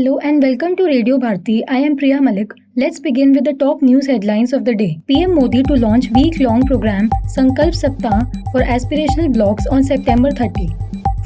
Hello and welcome to Radio Bharti. I am Priya Malik. Let's begin with the top news headlines of the day. PM Modi to launch week-long program Sankalp Saptah for aspirational blocks on September 30.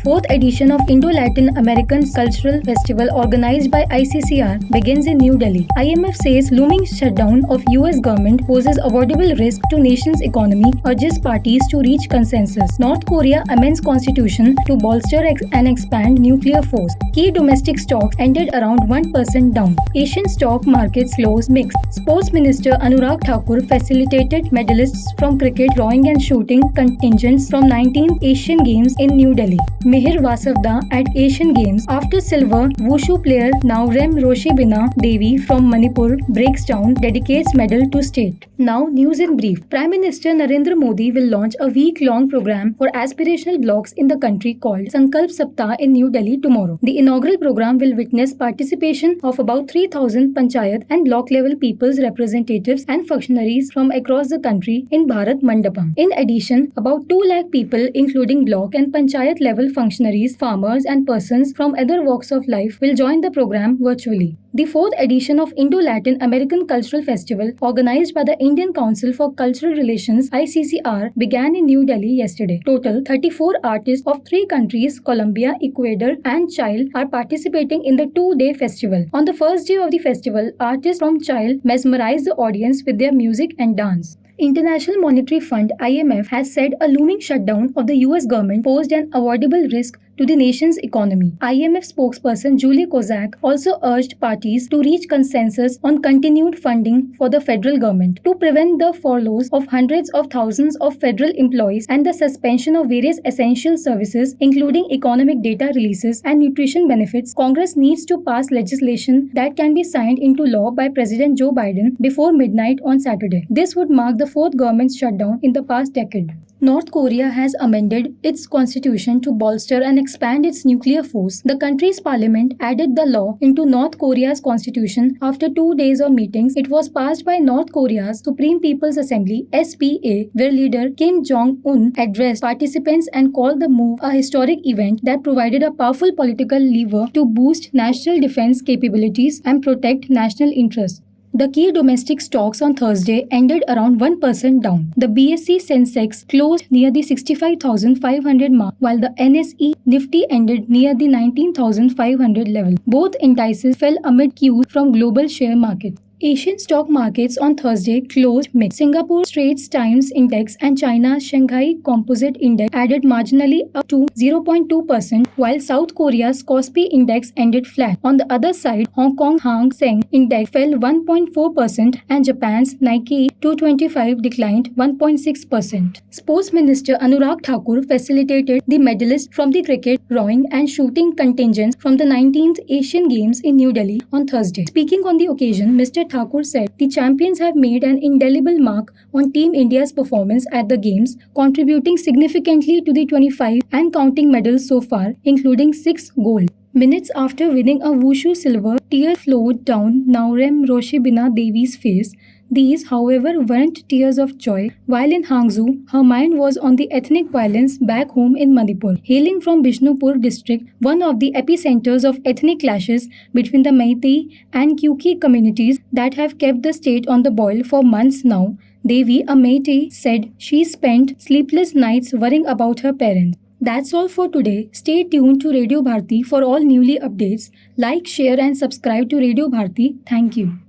Fourth edition of Indo-Latin American Cultural Festival organized by ICCR begins in New Delhi. IMF says looming shutdown of US government poses avoidable risk to nation's economy, urges parties to reach consensus. North Korea amends constitution to bolster and expand nuclear force. Key domestic stocks ended around 1% down. Asian stock markets closed mixed. Sports Minister Anurag Thakur facilitated medalists from cricket, rowing and shooting contingents from 19th Asian Games in New Delhi. Mihir Vasavda at Asian Games after silver. Wushu player Naurem Roshibina Devi from Manipur breaks down, dedicates medal to state. Now news in brief. Prime Minister Narendra Modi will launch a week-long program for aspirational blocks in the country called Sankalp Saptah in New Delhi tomorrow. The inaugural program will witness participation of about 3,000 panchayat and block-level people's representatives and functionaries from across the country in Bharat Mandapam. In addition, about 2 lakh people including block and panchayat level functionaries, farmers and persons from other walks of life will join the program virtually. The fourth edition of Indo-Latin American Cultural Festival, organized by the Indian Council for Cultural Relations (ICCR), began in New Delhi yesterday. Total 34 artists of 3 countries, Colombia, Ecuador and Chile, are participating in the 2-day festival. On the first day of the festival, artists from Chile mesmerize the audience with their music and dance. International Monetary Fund (IMF) has said a looming shutdown of the US government posed an avoidable risk to the nation's economy. IMF spokesperson Julie Kozak also urged parties to reach consensus on continued funding for the federal government to prevent the furloughs of hundreds of thousands of federal employees and the suspension of various essential services, including economic data releases and nutrition benefits. Congress needs to pass legislation that can be signed into law by President Joe Biden before midnight on Saturday. This would mark the 4th government shutdown in the past decade. North Korea has amended its constitution to bolster and expand its nuclear force. The country's parliament added the law into North Korea's constitution after 2 days of meetings. It was passed by North Korea's Supreme People's Assembly (SPA), where leader Kim Jong-un addressed participants and called the move a historic event that provided a powerful political lever to boost national defense capabilities and protect national interests. The key domestic stocks on Thursday ended around 1% down. The BSE Sensex closed near the 65,500 mark, while the NSE Nifty ended near the 19,500 level. Both indices fell amid cues from global share markets. Asian stock markets on Thursday closed mixed. Singapore Straits Times Index and China's Shanghai Composite Index added marginally up to 0.2%, while South Korea's Kospi Index ended flat. On the other side, Hong Kong Hang Seng Index fell 1.4% and Japan's Nikkei 225 declined 1.6%. Sports Minister Anurag Thakur facilitated the medalists from the cricket, rowing and shooting contingents from the 19th Asian Games in New Delhi on Thursday. Speaking on the occasion, Mr. Thakur said the champions have made an indelible mark on Team India's performance at the Games, contributing significantly to the 25 and counting medals so far, including 6 gold. Minutes after winning a Wushu silver, tears flowed down Naurem Roshibina Devi's face. These, however, weren't tears of joy. While in Hangzhou, her mind was on the ethnic violence back home in Manipur. Hailing from Bishnupur district, one of the epicenters of ethnic clashes between the Meitei and Kuki communities that have kept the state on the boil for months now, Devi, a Meitei, said she spent sleepless nights worrying about her parents. That's all for today. Stay tuned to Radio Bharti for all newly updates. Like, share and subscribe to Radio Bharti. Thank you.